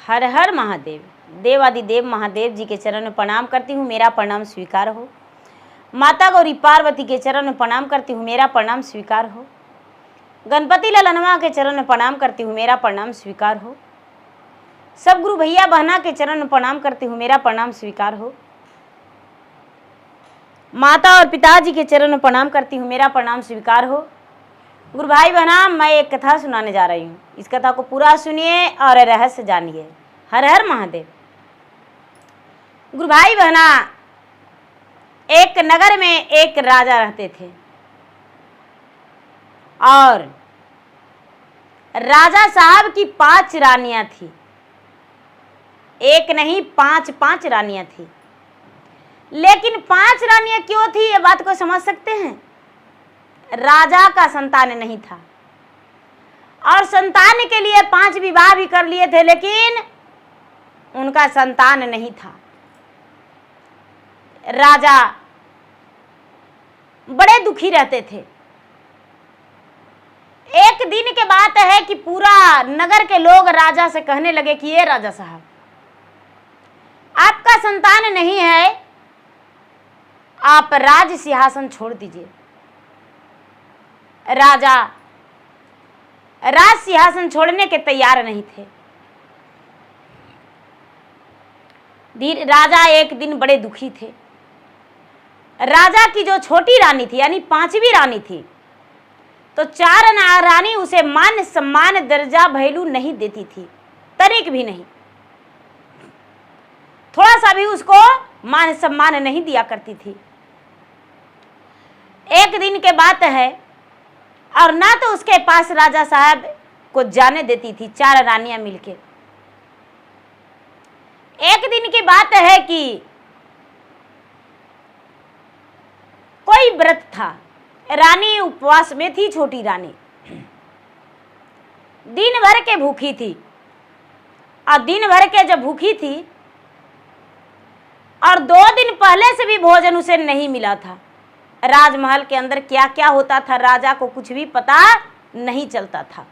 हर हर महादेव। देवादिदेव महादेव जी के चरण में प्रणाम करती हूँ, मेरा प्रणाम स्वीकार हो। माता गौरी पार्वती के चरण में प्रणाम करती हूँ, मेरा प्रणाम स्वीकार हो। गणपति ललनवा के चरण में प्रणाम करती हूँ, मेरा प्रणाम स्वीकार हो। सब गुरु भैया बहना के चरण में प्रणाम करती हूँ, मेरा प्रणाम स्वीकार हो। माता और पिताजी के चरण में प्रणाम करती हूँ, मेरा प्रणाम स्वीकार हो। गुरु भाई बहना, मैं एक कथा सुनाने जा रही हूँ, इस कथा को पूरा सुनिए और रहस्य जानिए। हर हर महादेव। गुरु भाई बहना, एक नगर में एक राजा रहते थे और राजा साहब की 5 रानियां थी। एक नहीं, 5 रानियां थी। लेकिन 5 रानियां क्यों थी, ये बात को समझ सकते हैं। राजा का संतान नहीं था और संतान के लिए 5 विवाह भी कर लिए थे, लेकिन उनका संतान नहीं था। राजा बड़े दुखी रहते थे। एक दिन के बात है कि पूरा नगर के लोग राजा से कहने लगे कि ये राजा साहब, आपका संतान नहीं है, आप राज सिंहासन छोड़ दीजिए। राजा राज सिंहासन छोड़ने के तैयार नहीं थे। राजा एक दिन बड़े दुखी थे। राजा की जो छोटी रानी थी, यानी 5वीं रानी थी, तो 4 रानी उसे मान सम्मान दर्जा भैलू नहीं देती थी, तनिक भी नहीं। थोड़ा सा भी उसको मान सम्मान नहीं दिया करती थी। एक दिन के बात है, और ना तो उसके पास राजा साहब को जाने देती थी 4 रानियां मिलके। एक दिन की बात है कि कोई व्रत था, रानी उपवास में थी, छोटी रानी दिन भर के भूखी थी। और दिन भर के जब भूखी थी और 2 दिन पहले से भी भोजन उसे नहीं मिला था। राजमहल के अंदर क्या क्या होता था, राजा को कुछ भी पता नहीं चलता था।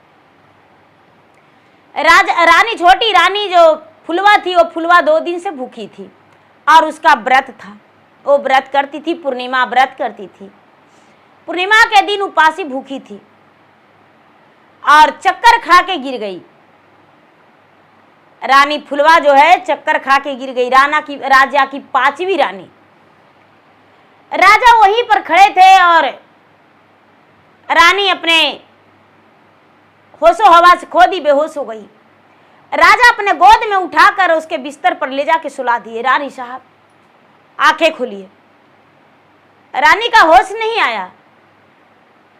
रानी, छोटी रानी जो फुलवा थी, वो फुलवा 2 दिन से भूखी थी और उसका व्रत था। वो व्रत करती थी, पूर्णिमा व्रत करती थी। पूर्णिमा के दिन उपासी भूखी थी और चक्कर खा के गिर गई। रानी फुलवा जो है चक्कर खा के गिर गई। राजा की 5वीं रानी। राजा वहीं पर खड़े थे और रानी अपने होशो हवा से खो दी, बेहोश हो गई। राजा अपने गोद में उठाकर उसके बिस्तर पर ले जाके सुला दिए। रानी साहब आंखें खोलिए। रानी का होश नहीं आया।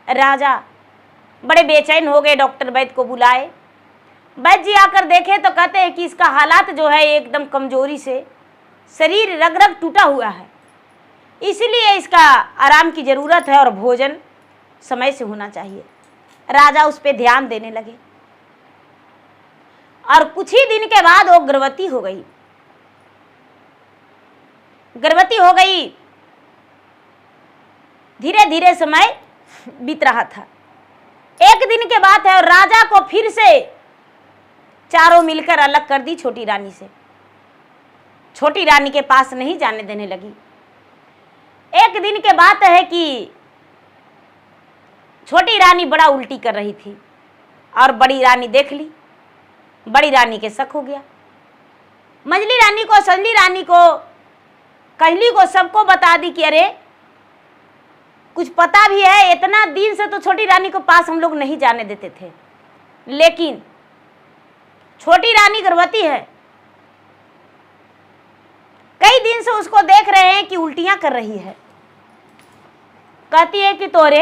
राजा बड़े बेचैन हो गए, डॉक्टर वैद्य को बुलाए। वैद्य जी आकर देखे तो कहते हैं कि इसका हालात जो है एकदम कमजोरी से, शरीर रग रग टूटा हुआ है, इसलिए इसका आराम की जरूरत है और भोजन समय से होना चाहिए। राजा उस पर ध्यान देने लगे और कुछ ही दिन के बाद वो गर्भवती हो गई। गर्भवती हो गई। धीरे धीरे समय बीत रहा था। एक दिन के बाद है और राजा को फिर से चारों मिलकर अलग कर दी छोटी रानी से। छोटी रानी के पास नहीं जाने देने लगी। एक दिन के बात है कि छोटी रानी बड़ा उल्टी कर रही थी और बड़ी रानी देख ली। बड़ी रानी के शक हो गया। मंझली रानी को, संजली रानी को, कहली को, सबको बता दी कि अरे कुछ पता भी है। इतना दिन से तो छोटी रानी को पास हम लोग नहीं जाने देते थे, लेकिन छोटी रानी गर्भवती है। कई दिन से उसको देख रहे हैं कि उल्टियां कर रही है। कहती है कि तोरे,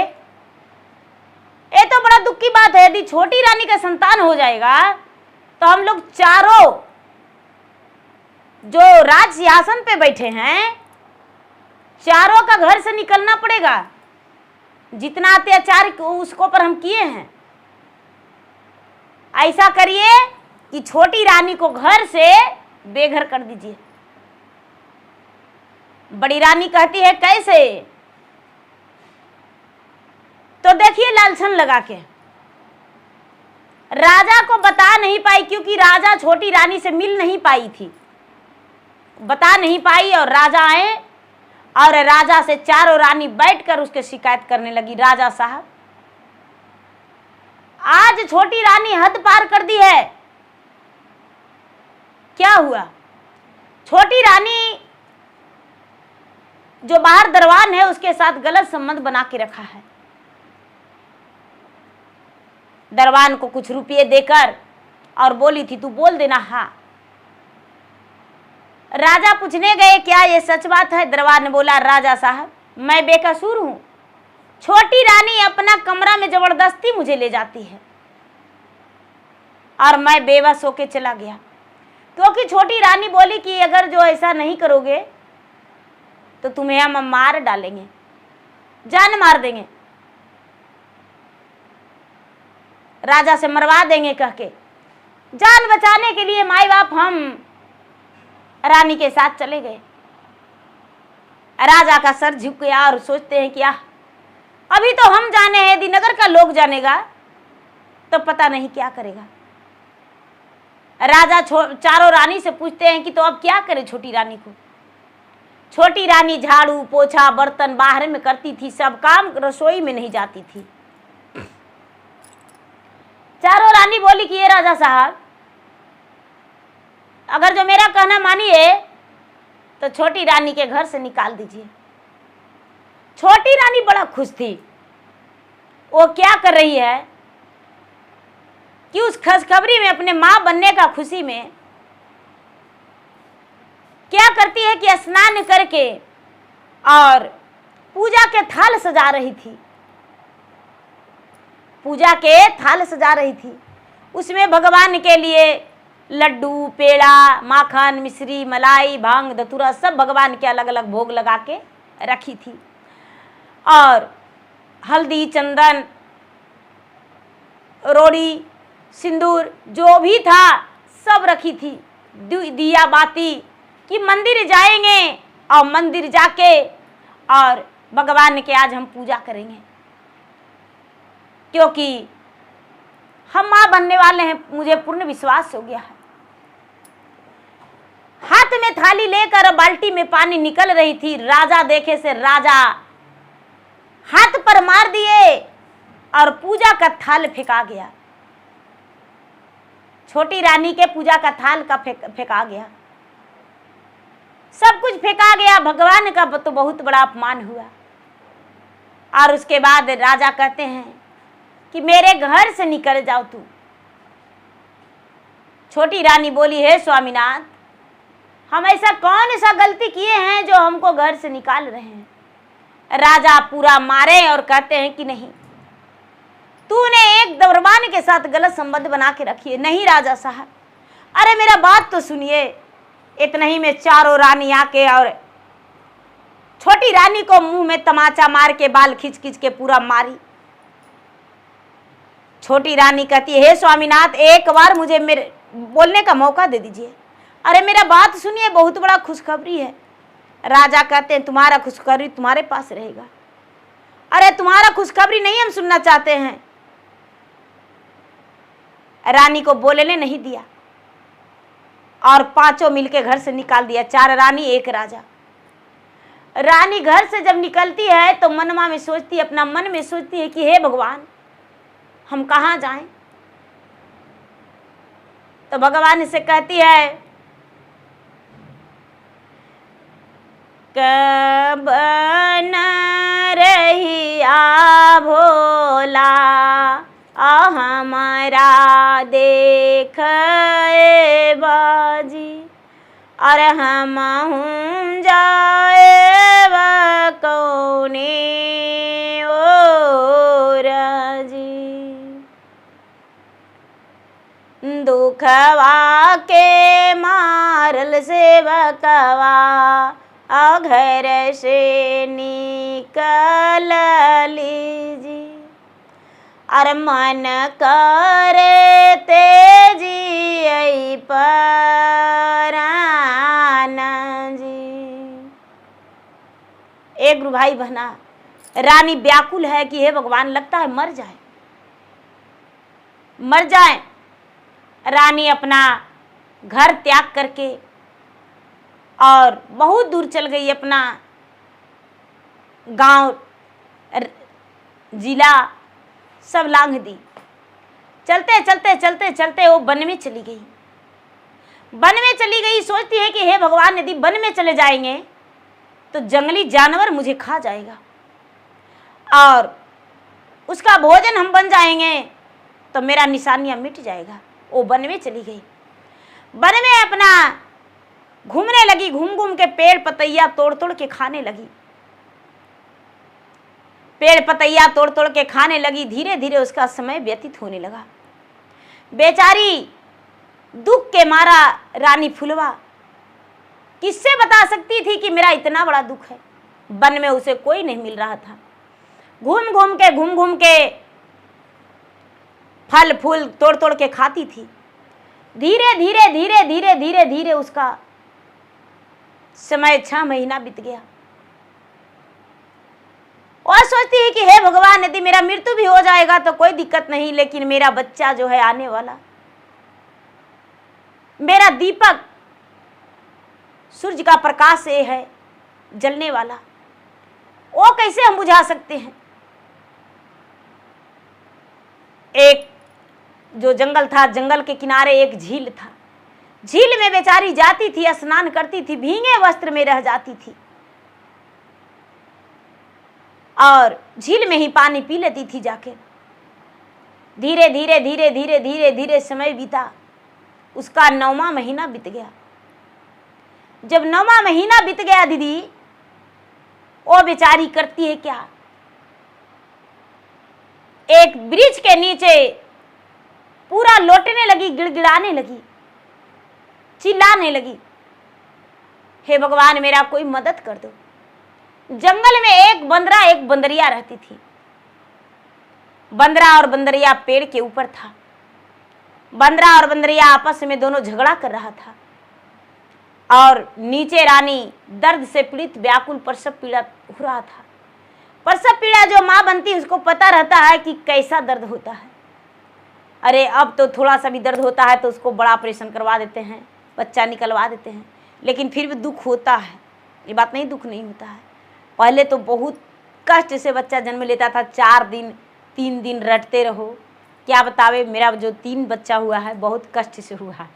ये तो बड़ा दुख की बात है, यदि छोटी रानी का संतान हो जाएगा तो हम लोग चारों जो राज सिंहासन पे बैठे हैं, चारों का घर से निकलना पड़ेगा। जितना अत्याचार उसको पर हम किए हैं, ऐसा करिए कि छोटी रानी को घर से बेघर कर दीजिए। बड़ी रानी कहती है कैसे? तो देखिए लालछन लगा के राजा को बता नहीं पाई, क्योंकि राजा छोटी रानी से मिल नहीं पाई थी, बता नहीं पाई। और राजा आए और राजा से चारों रानी बैठकर उसके शिकायत करने लगी, राजा साहब आज छोटी रानी हद पार कर दी है। क्या हुआ? छोटी रानी जो बाहर दरबान है उसके साथ गलत संबंध बना के रखा है। दरबान को कुछ रुपये देकर और बोली थी तू बोल देना हाँ। राजा पूछने गए क्या ये सच बात है? दरबान ने बोला राजा साहब मैं बेकसूर हूं, छोटी रानी अपना कमरा में जबरदस्ती मुझे ले जाती है और मैं बेबस होके चला गया। क्योंकि छोटी रानी बोली कि अगर जो ऐसा नहीं करोगे तो तुम्हें हम मार डालेंगे, जान मार देंगे, राजा से मरवा देंगे कह के। जान बचाने के लिए माई बाप हम रानी के साथ चले गए। राजा का सर झुक गया और सोचते हैं क्या अभी तो हम जाने हैं, यदि नगर का लोग जानेगा तो पता नहीं क्या करेगा। राजा चारों रानी से पूछते हैं कि तो अब क्या करें छोटी रानी को। छोटी रानी झाड़ू पोछा बर्तन बाहर में करती थी, सब काम, रसोई में नहीं जाती थी। चारों रानी बोली कि ये राजा साहब अगर जो मेरा कहना मानिए तो छोटी रानी के घर से निकाल दीजिए। छोटी रानी बड़ा खुश थी। वो क्या कर रही है कि उस खुशखबरी में अपने मां बनने का खुशी में क्या करती है कि स्नान करके और पूजा के थाल सजा रही थी। पूजा के थाल सजा रही थी, उसमें भगवान के लिए लड्डू पेड़ा माखन मिश्री मलाई भांग धतूरा सब भगवान के अलग अलग भोग लगा के रखी थी। और हल्दी चंदन रोड़ी सिंदूर जो भी था सब रखी थी। दिया बाती कि मंदिर जाएंगे और मंदिर जाके और भगवान के आज हम पूजा करेंगे, क्योंकि हम मां बनने वाले हैं, मुझे पूर्ण विश्वास हो गया है। हाथ में थाली लेकर बाल्टी में पानी निकल रही थी। राजा देखे से राजा हाथ पर मार दिए और पूजा का थाल फेंका गया। छोटी रानी के पूजा का थाल का फेंका गया, सब कुछ फेंका गया। भगवान का तो बहुत बड़ा अपमान हुआ। और उसके बाद राजा कहते हैं कि मेरे घर से निकल जाओ तू। छोटी रानी बोली हे स्वामीनाथ हम ऐसा कौन सा गलती किए हैं जो हमको घर से निकाल रहे हैं। राजा पूरा मारे और कहते हैं कि नहीं तूने एक दरबान के साथ गलत संबंध बना के रखी है। नहीं राजा साहब, अरे मेरा बात तो सुनिए। इतना ही में चारों रानी आके और छोटी रानी को मुंह में तमाचा मार के बाल खींच खींच के पूरा मारी। छोटी रानी कहती है हे स्वामीनाथ एक बार मुझे मेरे बोलने का मौका दे दीजिए। अरे मेरा बात सुनिए, बहुत बड़ा खुशखबरी है। राजा कहते हैं तुम्हारा खुशखबरी तुम्हारे पास रहेगा। अरे तुम्हारा खुशखबरी नहीं हम सुनना चाहते हैं। रानी को बोलने नहीं दिया और पांचों मिलके घर से निकाल दिया, चार रानी एक राजा। रानी घर से जब निकलती है तो मनमा में सोचती है, अपना मन में सोचती है कि हे भगवान हम कहाँ जाएं। तो भगवान से कहती है कब न रहिया भोला हमारा देख बाजी और हम जाए कौने ओ राजी। दुखवा के मारल से बकवा घर से निकल लीजी और मन करे तेजी पराना जी। एक गुरु भाई बहना रानी व्याकुल है कि हे भगवान लगता है मर जाए। मर जाए। रानी अपना घर त्याग करके और बहुत दूर चल गई, अपना गांव जिला सब लांघ दी। चलते चलते चलते चलते वो वन में चली गई। वन में चली गई, सोचती है कि हे भगवान, यदि वन में चले जाएंगे तो जंगली जानवर मुझे खा जाएगा और उसका भोजन हम बन जाएंगे तो मेरा निशानियां मिट जाएगा। वो वन में चली गई। वन में अपना घूमने लगी, घूम घूम के पेड़ पतैया तोड़ तोड़ के खाने लगी। पेड़ पतैया तोड़ तोड़ के खाने लगी। धीरे धीरे उसका समय व्यतीत होने लगा। बेचारी दुख के मारा रानी फुलवा किससे बता सकती थी कि मेरा इतना बड़ा दुख है। वन में उसे कोई नहीं मिल रहा था। घूम घूम के फल फूल तोड़ तोड़ के खाती थी। धीरे धीरे धीरे धीरे धीरे धीरे उसका समय 6 महीना बीत गया। और सोचती है कि हे भगवान, यदि मेरा मृत्यु भी हो जाएगा तो कोई दिक्कत नहीं, लेकिन मेरा बच्चा जो है आने वाला, मेरा दीपक सूर्य का प्रकाश से है जलने वाला, वो कैसे हम बुझा सकते हैं। एक जो जंगल था, जंगल के किनारे एक झील था। झील में बेचारी जाती थी, स्नान करती थी, भीगे वस्त्र में रह जाती थी और झील में ही पानी पी लेती थी जाके। धीरे धीरे धीरे धीरे धीरे धीरे समय बीता। उसका 9वां महीना बीत गया। जब 9वां महीना बीत गया दीदी, वो बेचारी करती है क्या, एक वृक्ष के नीचे पूरा लौटने लगी, गिड़गिड़ाने लगी, चिल्लाने लगी, हे भगवान, मेरा कोई मदद कर दो। जंगल में एक बंदरा एक बंदरिया रहती थी। बंदरा और बंदरिया पेड़ के ऊपर था। बंदरा और बंदरिया आपस में दोनों झगड़ा कर रहा था और नीचे रानी दर्द से पीड़ित व्याकुल प्रसव पीड़ा हो रहा था। प्रसव पीड़ा जो माँ बनती है उसको पता रहता है कि कैसा दर्द होता है। अरे अब तो थोड़ा सा भी दर्द होता है तो उसको बड़ा ऑपरेशन करवा देते हैं, बच्चा निकलवा देते हैं, लेकिन फिर भी दुख होता है। ये बात नहीं दुख नहीं होता है। पहले तो बहुत कष्ट से बच्चा जन्म लेता था। 4 दिन 3 दिन रटते रहो। क्या बतावे, मेरा जो 3 बच्चा हुआ है बहुत कष्ट से हुआ है।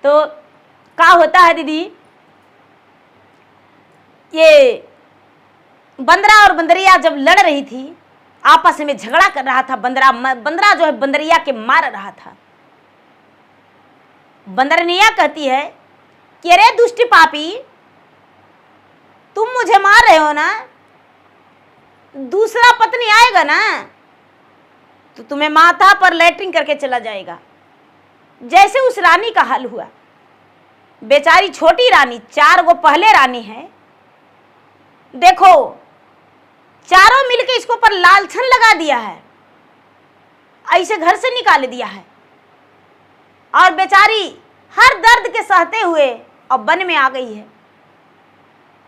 तो क्या होता है दीदी, ये बंदरा और बंदरिया जब लड़ रही थी, आपस में झगड़ा कर रहा था। बंदरा जो है बंदरिया के मार रहा था। बंदरनिया कहती है कि अरे दुष्ट पापी, तुम मुझे मार रहे हो ना, दूसरा पत्नी आएगा ना तो तुम्हें माथा पर लैट्रिन करके चला जाएगा। जैसे उस रानी का हाल हुआ। बेचारी छोटी रानी, 4 गो पहले रानी है, देखो चारों मिलके इसको पर लालछन लगा दिया है, ऐसे घर से निकाल दिया है और बेचारी हर दर्द के सहते हुए अब वन में आ गई है।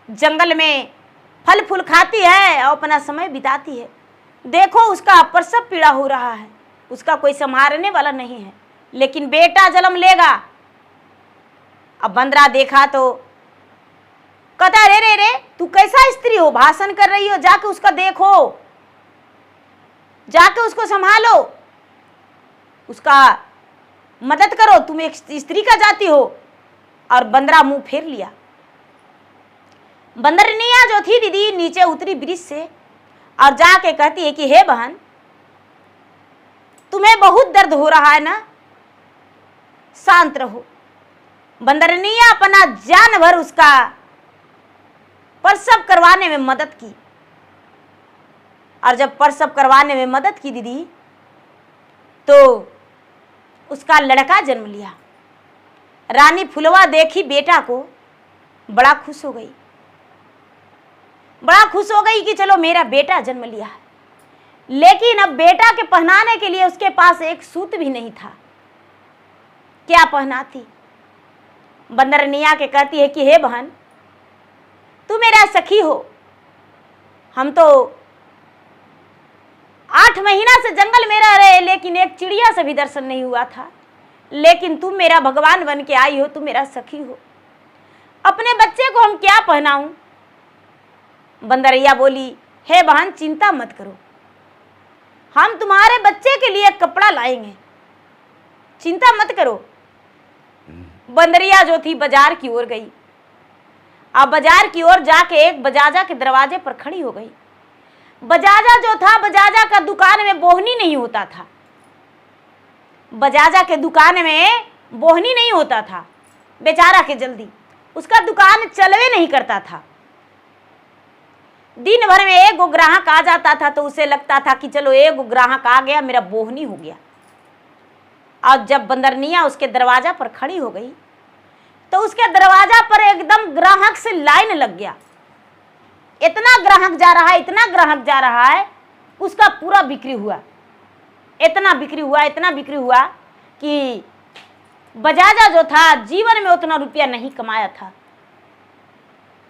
जंगल में फल फूल खाती है और अपना समय बिताती है। देखो उसका प्रसव पीड़ा हो रहा है, उसका कोई संभालने वाला नहीं है, लेकिन बेटा जन्म लेगा। अब बंदरा देखा तो कहता रे रे रे, तू कैसा स्त्री हो, भाषण कर रही हो, जाके उसका देखो, जाके उसको संभालो, उसका मदद करो, तुम एक स्त्री का जाति हो। और बंदरा मुंह फेर लिया। बंदरनिया जो थी दीदी नीचे उतरी वृक्ष से और जाके कहती है कि हे बहन, तुम्हें बहुत दर्द हो रहा है ना, शांत रहो। बंदरनिया अपना जान भर उसका प्रसव करवाने में मदद की और जब प्रसव करवाने में मदद की दीदी तो उसका लड़का जन्म लिया। रानी फुलवा देखी बेटा को, बड़ा खुश हो गई, बड़ा खुश हो गई कि चलो मेरा बेटा जन्म लिया है। लेकिन अब बेटा के पहनाने के लिए उसके पास एक सूत भी नहीं था। क्या पहनाती? बंदरनिया के कहती है कि हे बहन, तू मेरा सखी हो, हम तो 8 महीना से जंगल में रह रहे, लेकिन एक चिड़िया से भी दर्शन नहीं हुआ था। लेकिन तुम मेरा भगवान बन के आई हो, तुम मेरा सखी हो, अपने बच्चे को हम क्या पहनाऊं? बंदरिया बोली, हे बहन चिंता मत करो, हम तुम्हारे बच्चे के लिए कपड़ा लाएंगे, चिंता मत करो। बंदरिया जो थी बाजार की ओर गई। अब बाजार की ओर जाके एक बजाजा के दरवाजे पर खड़ी हो गई। बजाजा जो था, बजाजा का दुकान में बोहनी नहीं होता था। बजाजा के दुकान में बोहनी नहीं होता था, बेचारा के जल्दी उसका दुकान चलवे नहीं करता था। दिन भर में एक ग्राहक आ जाता था तो उसे लगता था कि चलो एक ग्राहक आ गया, मेरा बोहनी हो गया। और जब बंदरनिया उसके दरवाजा पर खड़ी हो गई तो उसके दरवाजा पर एकदम ग्राहक से लाइन लग गया। इतना ग्राहक जा रहा है, इतना ग्राहक जा रहा है, उसका पूरा बिक्री हुआ। इतना बिक्री हुआ, इतना बिक्री हुआ कि बजाजा जो था जीवन में उतना रुपया नहीं कमाया था।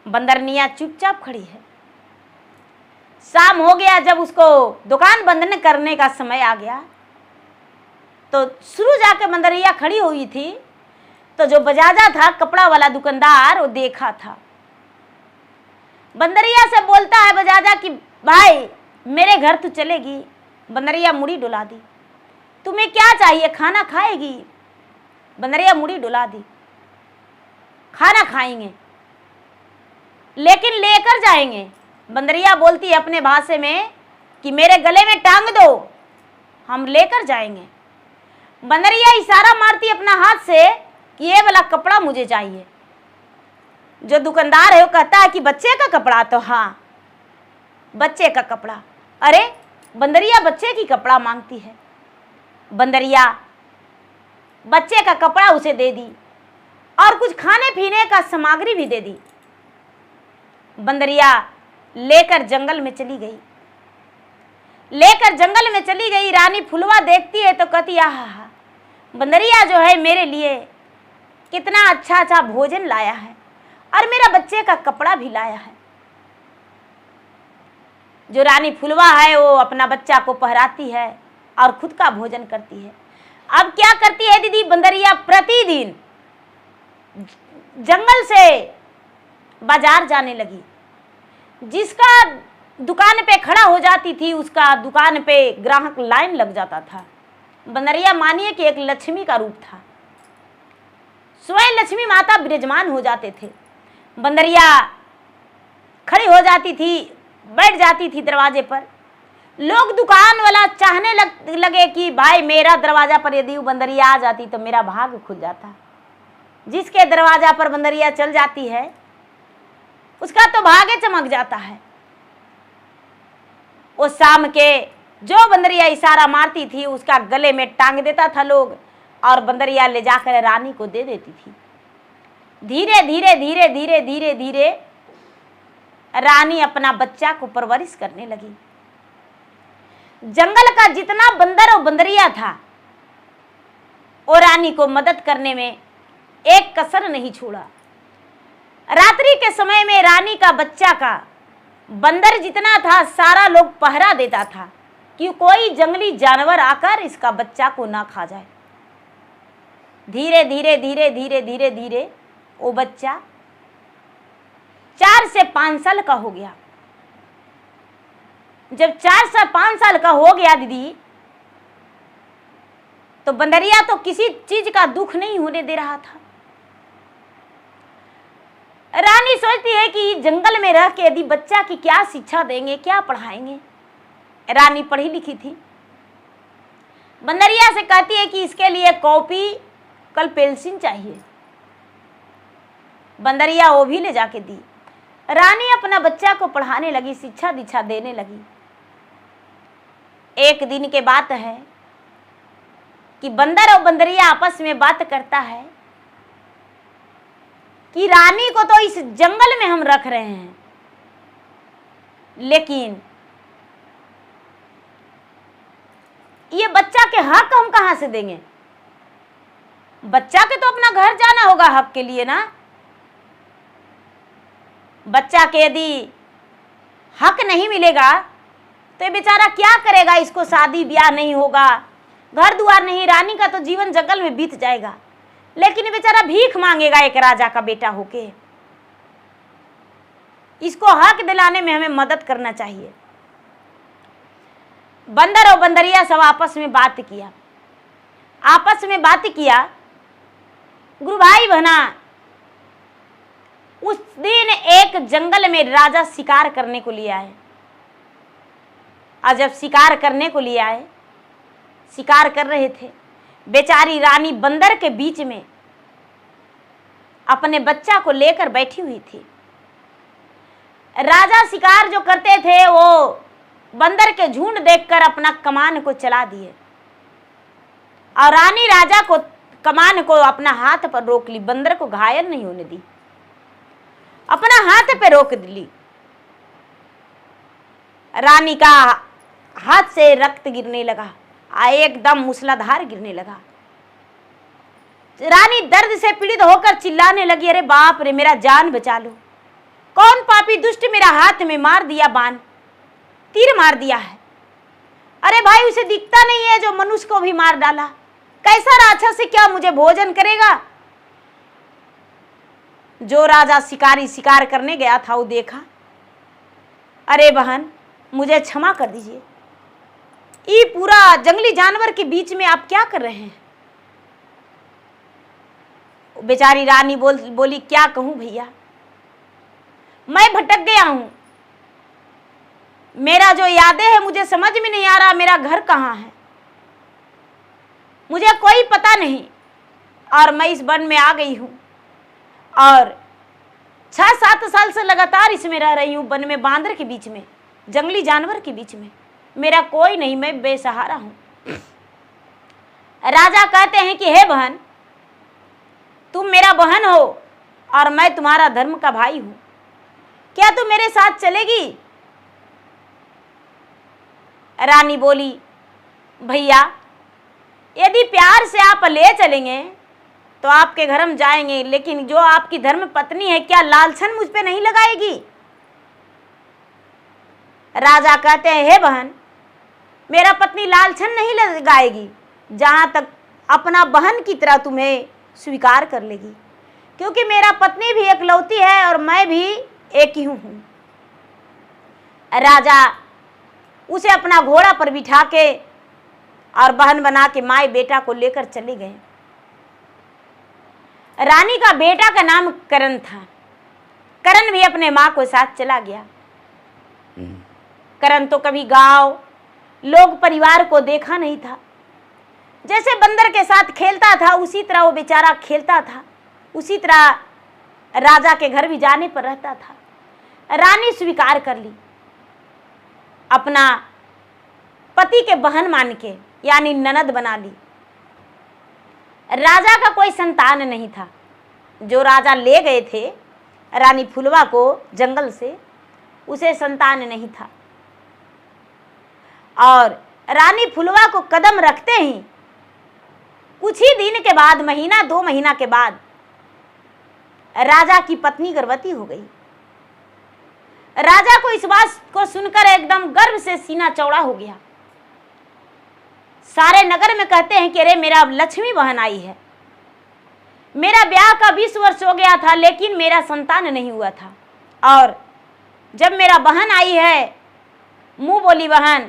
बंदरनिया चुपचाप खड़ी है। शाम हो गया, जब उसको दुकान बंद करने का समय आ गया तो शुरू जाके बंदरिया खड़ी हुई थी तो जो बजाजा था कपड़ा वाला दुकानदार, वो देखा था। बंदरिया से बोलता है बजाजा कि भाई मेरे घर तू चलेगी? बंदरिया मुड़ी डुला दी। तुम्हें क्या चाहिए, खाना खाएगी? बंदरिया मुड़ी डुला दी। खाना खाएंगे लेकिन लेकर जाएंगे। बंदरिया बोलती है अपने भाषा में कि मेरे गले में टांग दो, हम लेकर जाएंगे। बंदरिया इशारा मारती अपना हाथ से कि ये वाला कपड़ा मुझे चाहिए। जो दुकानदार है वो कहता है कि बच्चे का कपड़ा? तो हाँ, बच्चे का कपड़ा। अरे बंदरिया बच्चे की कपड़ा मांगती है। बंदरिया बच्चे का कपड़ा उसे दे दी और कुछ खाने पीने का सामग्री भी दे दी। बंदरिया लेकर जंगल में चली गई। लेकर जंगल में चली गई। रानी फुलवा देखती है तो कहती आहा, बंदरिया जो है मेरे लिए कितना अच्छा अच्छा भोजन लाया है और मेरा बच्चे का कपड़ा भी लाया है। जो रानी फुलवा है वो अपना बच्चा को पहराती है और खुद का भोजन करती है। अब क्या करती है दीदी बंदरिया? प्रतिदिन जंगल से बाजार जाने लगी। जिसका दुकान पे खड़ा हो जाती थी उसका दुकान पे ग्राहक लाइन लग जाता था। बंदरिया मानिए कि एक लक्ष्मी का रूप था। स्वयं लक्ष्मी माता विराजमान हो जाते थे। बंदरिया खड़ी हो जाती थी, बैठ जाती थी दरवाजे पर। लोग दुकान वाला चाहने लगे कि भाई मेरा दरवाजा पर यदि वो बंदरिया आ जाती तो मेरा भाग्य खुल जाता। जिसके दरवाजा पर बंदरिया चल जाती है उसका तो भाग्य चमक जाता है। उस शाम के जो बंदरिया इशारा मारती थी उसका गले में टांग देता था लोग और बंदरिया ले जाकर रानी को दे देती थी। धीरे धीरे धीरे धीरे धीरे धीरे रानी अपना बच्चा को परवरिश करने लगी। जंगल का जितना बंदर और बंदरिया था वो रानी को मदद करने में एक कसर नहीं छोड़ा। रात्रि के समय में रानी का बच्चा का बंदर जितना था सारा लोग पहरा देता था कि कोई जंगली जानवर आकर इसका बच्चा को ना खा जाए। धीरे धीरे धीरे धीरे धीरे धीरे वो बच्चा 4 से 5 साल का हो गया। जब 4 से 5 साल का हो गया दीदी तो बंदरिया तो किसी चीज का दुख नहीं होने दे रहा था। रानी सोचती है कि जंगल में रह के यदि बच्चा की क्या शिक्षा देंगे, क्या पढ़ाएंगे। रानी पढ़ी लिखी थी। बंदरिया से कहती है कि इसके लिए कॉपी कल पेंसिल चाहिए। बंदरिया वो भी ले जाके दी। रानी अपना बच्चा को पढ़ाने लगी, शिक्षा दीक्षा देने लगी। एक दिन के बात है कि बंदर और बंदरिया आपस में बात करता है कि रानी को तो इस जंगल में हम रख रहे हैं, लेकिन ये बच्चा के हक हम कहां से देंगे? बच्चा के तो अपना घर जाना होगा हक के लिए ना। बच्चा के यदि हक नहीं मिलेगा तो ये बेचारा क्या करेगा, इसको शादी ब्याह नहीं होगा, घर द्वार नहीं, रानी का तो जीवन जंगल में बीत जाएगा, लेकिन ये बेचारा भीख मांगेगा एक राजा का बेटा होके। इसको हक दिलाने में हमें मदद करना चाहिए। बंदर और बंदरिया सब आपस में बात किया, गुरु भाई बहना। उस दिन एक जंगल में राजा शिकार करने को लिए आए, और जब शिकार करने को लिए आए, शिकार कर रहे थे, बेचारी रानी बंदर के बीच में अपने बच्चा को लेकर बैठी हुई थी। राजा शिकार जो करते थे वो बंदर के झुंड देखकर अपना कमान को चला दिए, और रानी राजा को कमान को अपना हाथ पर रोक ली, बंदर को घायल नहीं होने दी, अपना हाथ पे रोक ली। रानी का हाथ से रक्त गिरने लगा, एकदम मूसलाधार गिरने लगा। रानी दर्द से पीड़ित होकर चिल्लाने लगी, अरे बाप रे, मेरा जान बचा लो, कौन पापी दुष्ट मेरा हाथ में मार दिया, बाण तीर मार दिया है। अरे भाई, उसे दिखता नहीं है जो मनुष्य को भी मार डाला, कैसा राक्षस से क्या मुझे भोजन करेगा। जो राजा शिकारी शिकार करने गया था वो देखा, अरे बहन मुझे क्षमा कर दीजिए, ये पूरा जंगली जानवर के बीच में आप क्या कर रहे हैं। बेचारी रानी बोली क्या कहूं भैया, मैं भटक गया हूं, मेरा जो यादें है मुझे समझ में नहीं आ रहा, मेरा घर कहाँ है, मुझे कोई पता नहीं, और मैं इस वन में आ गई हूं, और 6-7 साल से लगातार इसमें रह रही हूं, वन में बांदर के बीच में, जंगली जानवर के बीच में, मेरा कोई नहीं, मैं बेसहारा हूं। राजा कहते हैं कि हे बहन, तुम मेरा बहन हो और मैं तुम्हारा धर्म का भाई हूं, क्या तुम मेरे साथ चलेगी। रानी बोली, भैया यदि प्यार से आप ले चलेंगे तो आपके घर हम जाएंगे, लेकिन जो आपकी धर्म पत्नी है क्या लालछन मुझ पे नहीं लगाएगी। राजा कहते हैं, हे बहन, मेरा पत्नी लालछन नहीं लगाएगी, जहां तक अपना बहन की तरह तुम्हें स्वीकार कर लेगी, क्योंकि मेरा पत्नी भी एकलौती है और मैं भी एक ही हूं। राजा उसे अपना घोड़ा पर बिठा के और बहन बना के माए बेटा को लेकर चले गए। रानी का बेटा का नाम करण था। करण भी अपने माँ को साथ चला गया। करण तो कभी गांव लोग परिवार को देखा नहीं था। जैसे बंदर के साथ खेलता था उसी तरह वो बेचारा खेलता था, उसी तरह राजा के घर भी जाने पर रहता था। रानी स्वीकार कर ली, अपना पति के बहन मान के, यानी ननद बना ली। राजा का कोई संतान नहीं था। जो राजा ले गए थे रानी फुलवा को जंगल से, उसे संतान नहीं था। और रानी फुलवा को कदम रखते ही कुछ ही दिन के बाद, महीना 2 महीना के बाद, राजा की पत्नी गर्भवती हो गई। राजा को इस बात को सुनकर एकदम गर्व से सीना चौड़ा हो गया। सारे नगर में कहते हैं कि अरे मेरा लक्ष्मी बहन आई है, मेरा ब्याह का 20 वर्ष हो गया था लेकिन मेरा संतान नहीं हुआ था, और जब मेरा बहन आई है, मुंह बोली बहन,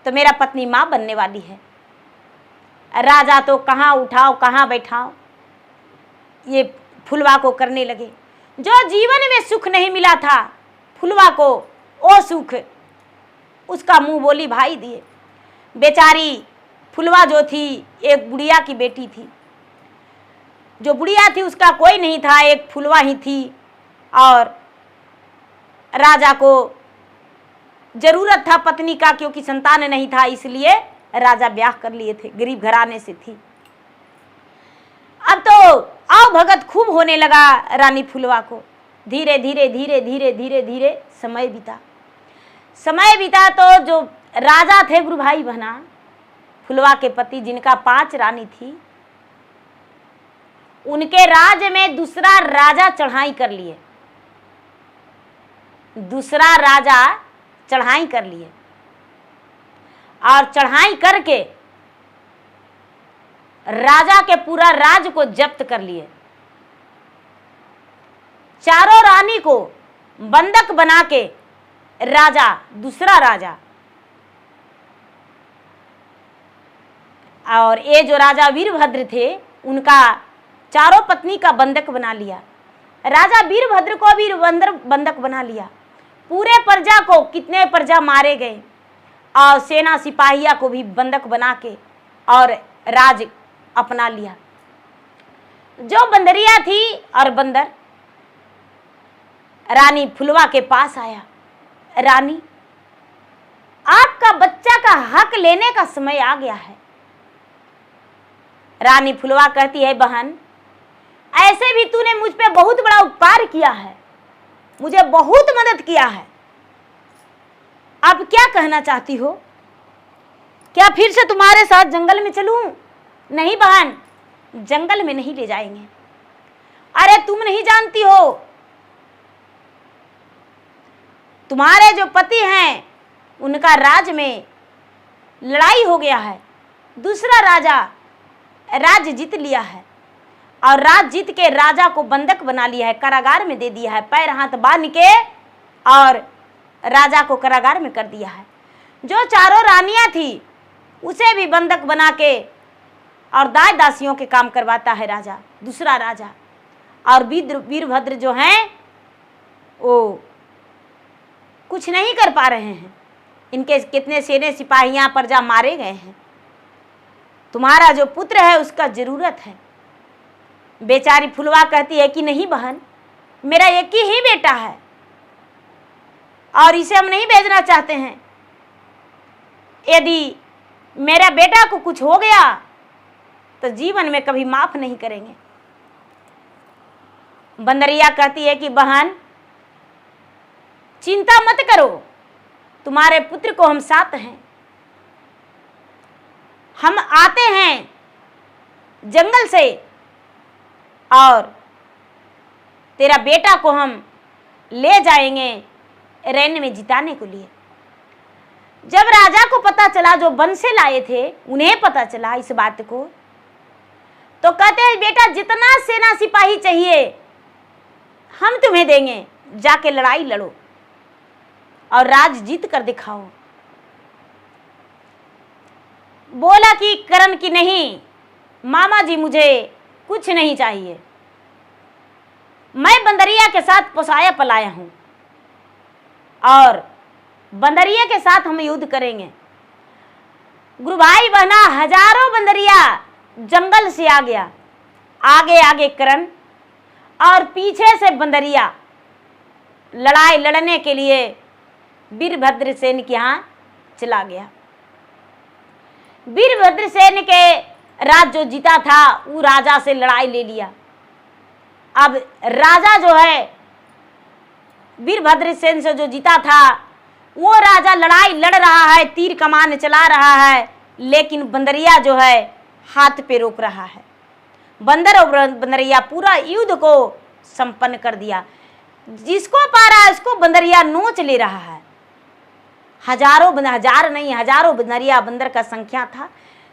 तो मेरा पत्नी मां बनने वाली है। राजा तो कहाँ उठाओ कहाँ बैठाओ ये फुलवा को करने लगे। जो जीवन में सुख नहीं मिला था फुलवा को, वो सुख उसका मुंह बोली भाई दिए। बेचारी फुलवा जो थी एक बुढ़िया की बेटी थी। जो बुढ़िया थी उसका कोई नहीं था, एक फुलवा ही थी, और राजा को जरूरत था पत्नी का, क्योंकि संतान नहीं था, इसलिए राजा ब्याह कर लिए थे। गरीब घराने से थी। अब तो आओ भगत खूब होने लगा रानी फुलवा को। धीरे धीरे धीरे धीरे धीरे धीरे समय बीता तो जो राजा थे गुरु भाई बहना, फुलवा के पति जिनका 5 रानी थी, उनके राज्य में दूसरा राजा चढ़ाई कर लिए। और चढ़ाई करके राजा के पूरा राज को जब्त कर लिए। चारों रानी को बंधक बना के राजा, दूसरा राजा, और ये जो राजा वीरभद्र थे उनका चारों पत्नी का बंधक बना लिया। राजा वीरभद्र को भी बंधक बना लिया। पूरे प्रजा को, कितने प्रजा मारे गए, और सेना सिपाहिया को भी बंधक बना के और राज अपना लिया। जो बंदरिया थी और बंदर रानी फुलवा के पास आया, रानी आपका बच्चा का हक लेने का समय आ गया है। रानी फुलवा कहती है, बहन ऐसे भी तूने मुझ पे बहुत बड़ा उपकार किया है, मुझे बहुत मदद किया है, अब क्या कहना चाहती हो? क्या फिर से तुम्हारे साथ जंगल में चलूं? नहीं बहन, जंगल में नहीं ले जाएंगे। अरे तुम नहीं जानती हो, तुम्हारे जो पति हैं उनका राज में लड़ाई हो गया है, दूसरा राजा राज्य जीत लिया है, और राज जीत के राजा को बंधक बना लिया है, कारागार में दे दिया है, पैर हाथ बांध के और राजा को कारागार में कर दिया है। जो चारों रानियां थी उसे भी बंधक बना के और दास दासियों के काम करवाता है राजा, दूसरा राजा। और वीरभद्र जो हैं वो कुछ नहीं कर पा रहे हैं, इनके कितने सेने सिपाहियां प्रजा मारे गए हैं। तुम्हारा जो पुत्र है उसका जरूरत है। बेचारी फुलवा कहती है कि नहीं बहन, मेरा एक ही बेटा है और इसे हम नहीं भेजना चाहते हैं। यदि मेरा बेटा को कुछ हो गया तो जीवन में कभी माफ नहीं करेंगे। बंदरिया कहती है कि बहन चिंता मत करो, तुम्हारे पुत्र को हम साथ हैं, हम आते हैं जंगल से और तेरा बेटा को हम ले जाएंगे रैन में जिताने को लिए। जब राजा को पता चला, जो वन से लाए थे उन्हें पता चला इस बात को, तो कहते हैं बेटा जितना सेना सिपाही चाहिए हम तुम्हें देंगे, जाके लड़ाई लड़ो और राज जीत कर दिखाओ। बोला कि करण की नहीं मामा जी, मुझे कुछ नहीं चाहिए, मैं बंदरिया के साथ पोसाया पलाया हूं और बंदरिया के साथ हम युद्ध करेंगे। गुरु भाई बहना, हजारों बंदरिया जंगल से आ गया, आगे आगे करण और पीछे से बंदरिया लड़ाई लड़ने के लिए वीरभद्र सेन के यहाँ चला गया। वीरभद्र सेन के राज जो जीता था वो राजा से लड़ाई ले लिया। अब राजा जो है वीरभद्र सेन से जो जीता था वो राजा लड़ाई लड़ रहा है, तीर कमान चला रहा है, लेकिन बंदरिया जो है हाथ पे रोक रहा है। बंदर और बंदरिया पूरा युद्ध को संपन्न कर दिया। जिसको पा रहा है उसको बंदरिया नोच ले रहा है। हजार नहीं हजारों बंदरिया बंदर का संख्या था।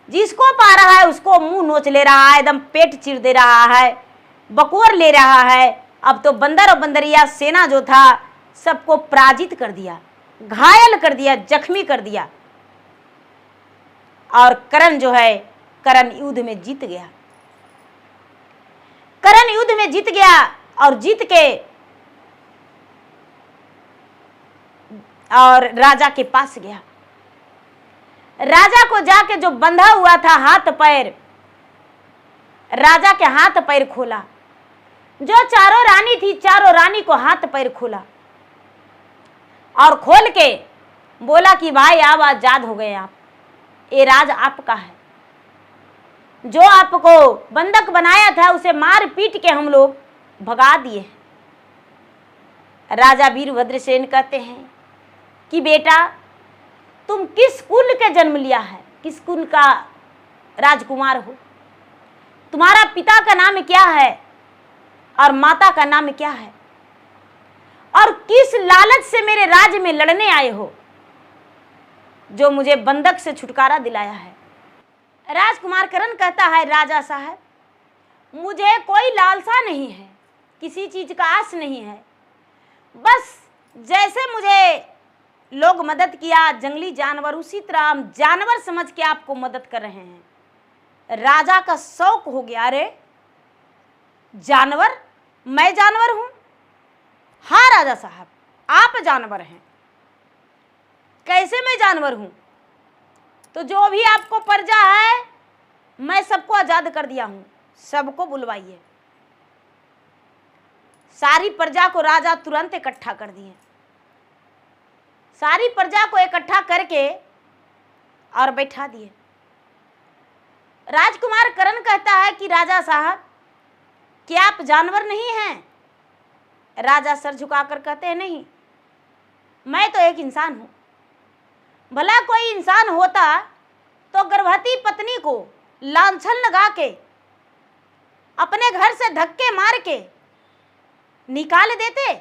जिसको पा रहा है उसको मुंह नोच ले रहा है, एकदम पेट चीर दे रहा है, बकोर ले रहा है। अब तो बंदर और बंदरिया सेना जो था सबको पराजित कर दिया, घायल कर दिया, जख्मी कर दिया। और करण जो है, करण युद्ध में जीत गया। करण युद्ध में जीत गया और जीत के और राजा के पास गया। राजा को जाके जो बंधा हुआ था हाथ पैर, राजा के हाथ पैर खोला। जो चारों रानी थी, चारों रानी को हाथ पैर खोला और खोल के बोला कि भाई आप आजाद हो गए, आप ये राज आपका है। जो आपको बंधक बनाया था उसे मार पीट के हम लोग भगा दिए। राजा वीरभद्र सेन कहते हैं कि बेटा तुम किस कुल के जन्म लिया है, किस कुल का राजकुमार हो, तुम्हारा पिता का नाम क्या है और माता का नाम क्या है, और किस लालच से मेरे राज्य में लड़ने आए हो। जो मुझे बंधक से छुटकारा दिलाया है। राजकुमार करण कहता है, राजा साहब मुझे कोई लालसा नहीं है, किसी चीज का आस नहीं है, बस जैसे मुझे लोग मदद किया जंगली जानवर, उसी तरह हम जानवर समझ के आपको मदद कर रहे हैं। राजा का शौक हो गया, अरे जानवर, मैं जानवर हूं? हाँ राजा साहब आप जानवर हैं। कैसे मैं जानवर हूं? तो जो भी आपको प्रजा है मैं सबको आजाद कर दिया हूं, सबको बुलवाइए। सारी प्रजा को राजा तुरंत इकट्ठा कर दिए। सारी प्रजा को इकट्ठा करके और बैठा दिए। राजकुमार करण कहता है कि राजा साहब क्या आप जानवर नहीं हैं? राजा सर झुकाकर कहते हैं, नहीं, मैं तो एक इंसान हूं। भला कोई इंसान होता तो गर्भवती पत्नी को लांछन लगा के अपने घर से धक्के मार के निकाल देते?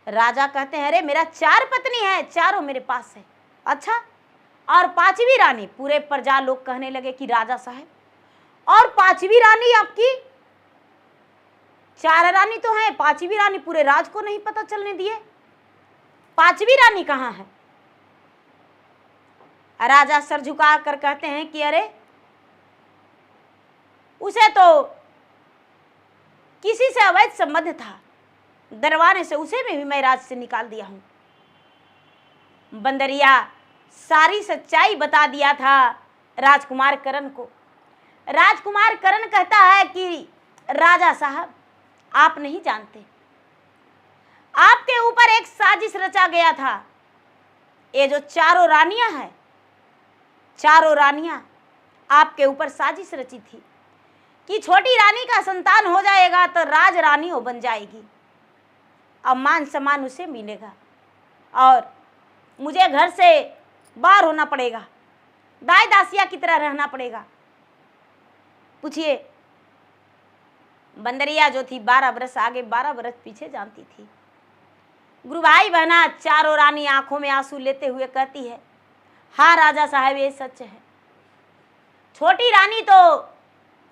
राजा कहते हैं, अरे मेरा 4 पत्नी है, चारों मेरे पास है। अच्छा, और 5वीं रानी? पूरे प्रजा लोग कहने लगे कि राजा साहब और 5वीं रानी आपकी? 4 रानी तो है, 5वीं रानी पूरे राज को नहीं पता चलने दिए। 5वीं रानी कहाँ है? राजा सर झुका कर कहते हैं कि अरे उसे तो किसी से अवैध संबंध था, दरबार से उसे भी मैं राज से निकाल दिया हूं। बंदरिया सारी सच्चाई बता दिया था राजकुमार करण को। राजकुमार करण कहता है कि राजा साहब आप नहीं जानते, आपके ऊपर एक साजिश रचा गया था। ये जो 4 रानियां हैं, 4 रानियां आपके ऊपर साजिश रची थी कि छोटी रानी का संतान हो जाएगा तो राज रानी वो बन जाएगी, अब मान सम्मान उसे मिलेगा और मुझे घर से बाहर होना पड़ेगा, दाई दासिया की तरह रहना पड़ेगा। पूछिए, बंदरिया जो थी 12 बरस आगे 12 बरस पीछे जानती थी। गुरु भाई बहना 4 रानी आंखों में आंसू लेते हुए कहती है, हाँ राजा साहब ये सच है। छोटी रानी तो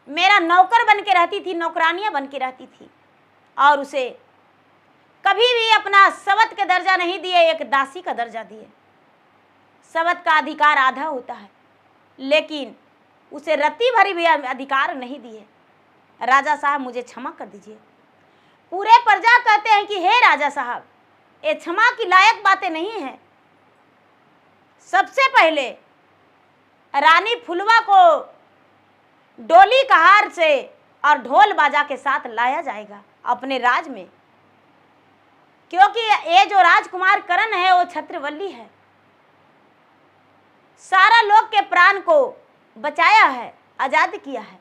मेरा नौकर बन के रहती थी, नौकरानियां बन के रहती थी और उसे कभी भी अपना सवत का दर्जा नहीं दिए, एक दासी का दर्जा दिए। सवत का अधिकार आधा होता है, लेकिन उसे रत्ती भरी भी अधिकार नहीं दिए। राजा साहब मुझे क्षमा कर दीजिए। पूरे प्रजा कहते हैं कि हे राजा साहब ये क्षमा की लायक बातें नहीं हैं। सबसे पहले रानी फुलवा को डोली कहार से और ढोल बाजा के साथ लाया जाएगा अपने राज में, क्योंकि ये जो राजकुमार करण है वो छत्रवल्ली है, सारा लोग के प्राण को बचाया है, आजाद किया है।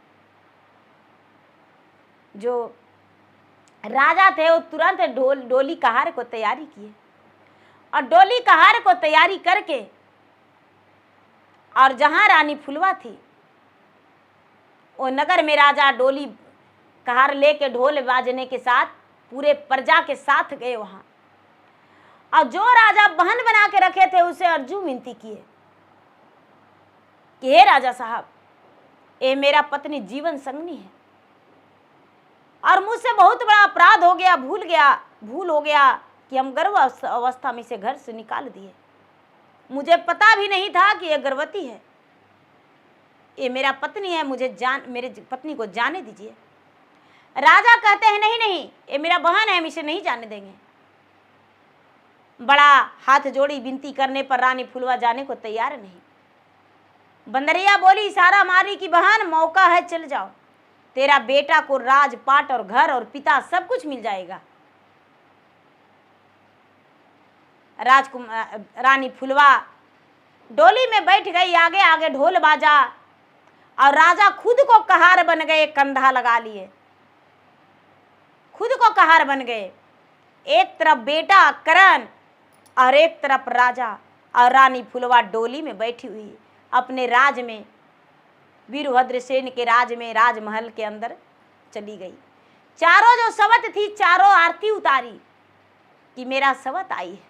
जो राजा थे वो तुरंत डोली कहार को तैयारी किए और डोली कहार को तैयारी करके और जहां रानी फुलवा थी वो नगर में राजा डोली कहार लेके ढोल बाजने के साथ पूरे प्रजा के साथ गए वहां, और जो राजा बहन बना के रखे थे उसे अर्जू विनती किए कि हे राजा साहब ये मेरा पत्नी जीवन संगनी है और मुझसे बहुत बड़ा अपराध हो गया, भूल हो गया कि हम गर्भ अवस्था में से घर से निकाल दिए। मुझे पता भी नहीं था कि ये गर्भवती है, ये मेरा पत्नी है, मेरे पत्नी को जाने दीजिए। राजा कहते हैं नहीं नहीं ये मेरा बहन है, हम इसे नहीं जाने देंगे। बड़ा हाथ जोड़ी विनती करने पर रानी फुलवा जाने को तैयार नहीं। बंदरिया बोली, इशारा मारी कि बहन मौका है, चल जाओ, तेरा बेटा को राजपाट और घर और पिता सब कुछ मिल जाएगा। रानी फुलवा डोली में बैठ गई, आगे आगे ढोल बाजा और राजा खुद को कहार बन गए, कंधा लगा लिए, खुद को कहार बन गए। एक तरफ बेटा करण और एक तरफ राजा, और रानी फुलवा डोली में बैठी हुई अपने राज में, वीरभद्रसेन के राज में, राजमहल के अंदर चली गई। चारों जो सवत थी चारों आरती उतारी कि मेरा सवत आई है।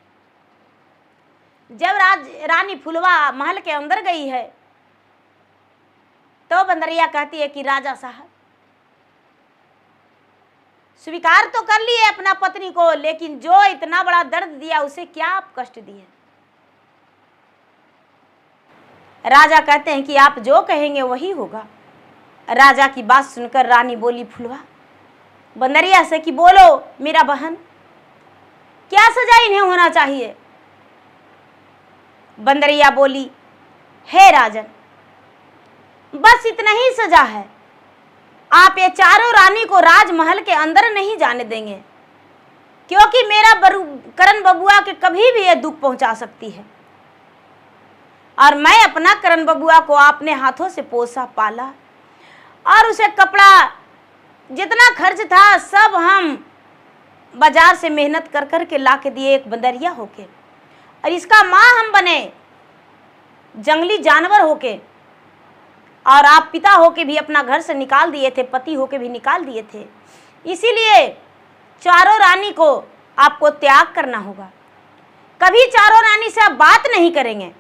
जब रानी फुलवा महल के अंदर गई है तो बंदरिया कहती है कि राजा साहब, स्वीकार तो कर लिए अपना पत्नी को, लेकिन जो इतना बड़ा दर्द दिया उसे क्या आप कष्ट दिए? राजा कहते हैं कि आप जो कहेंगे वही होगा। राजा की बात सुनकर रानी बोली फुलवा बंदरिया से कि बोलो मेरा बहन, क्या सजा इन्हें होना चाहिए? बंदरिया बोली हे राजन, बस इतना ही सजा है। आप ये चारों रानी को राजमहल के अंदर नहीं जाने देंगे, क्योंकि मेरा करण बबुआ के कभी भी ये दुख पहुंचा सकती है, और मैं अपना करण बबुआ को अपने हाथों से पोसा पाला, और उसे कपड़ा जितना खर्च था सब हम बाजार से मेहनत कर कर के ला के दिए एक बंदरिया होके, और इसका माँ हम बने जंगली जानवर होके, और आप पिता होके भी अपना घर से निकाल दिए थे, पति होके भी निकाल दिए थे। इसीलिए चारों रानी को आपको त्याग करना होगा, कभी चारों रानी से आप बात नहीं करेंगे।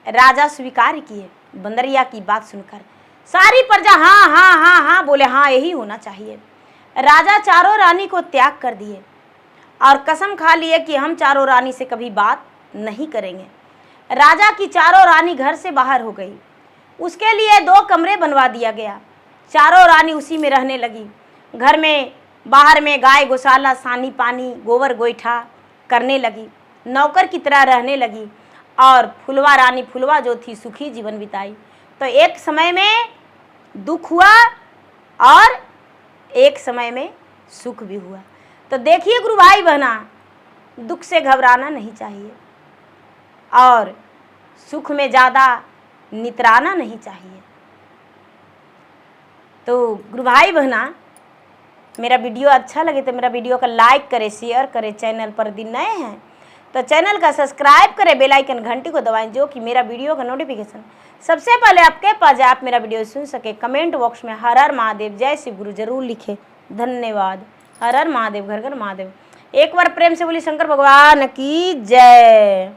राजा स्वीकार किए बंदरिया की बात सुनकर। सारी प्रजा हाँ हाँ हाँ हाँ बोले, हाँ यही होना चाहिए। राजा चारों रानी को त्याग कर दिए और कसम खा लिए कि हम चारों रानी से कभी बात नहीं करेंगे। राजा की चारों रानी घर से बाहर हो गई। उसके लिए 2 कमरे बनवा दिया गया। चारों रानी उसी में रहने लगी। घर में बाहर में गाय गौशाला, सानी पानी, गोबर गोईठा करने लगी, नौकर की तरह रहने लगी, और फुलवा रानी फुलवा जो थी सुखी जीवन बिताई। तो एक समय में दुख हुआ और एक समय में सुख भी हुआ। तो देखिए गुरु भाई बहना, दुख से घबराना नहीं चाहिए और सुख में ज़्यादा नितराना नहीं चाहिए। तो गुरु भाई बहना, मेरा वीडियो अच्छा लगे तो मेरा वीडियो का लाइक करें, शेयर करें। चैनल पर यदि नए हैं तो चैनल का सब्सक्राइब करें, बेल आइकन घंटी को दबाएं, जो कि मेरा वीडियो का नोटिफिकेशन सबसे पहले आपके पास जाए, आप मेरा वीडियो सुन सके। कमेंट बॉक्स में हर हर महादेव, जय शिव गुरु जरूर लिखें। धन्यवाद। हर हर महादेव, घर घर महादेव। एक बार प्रेम से बोली शंकर भगवान की जय।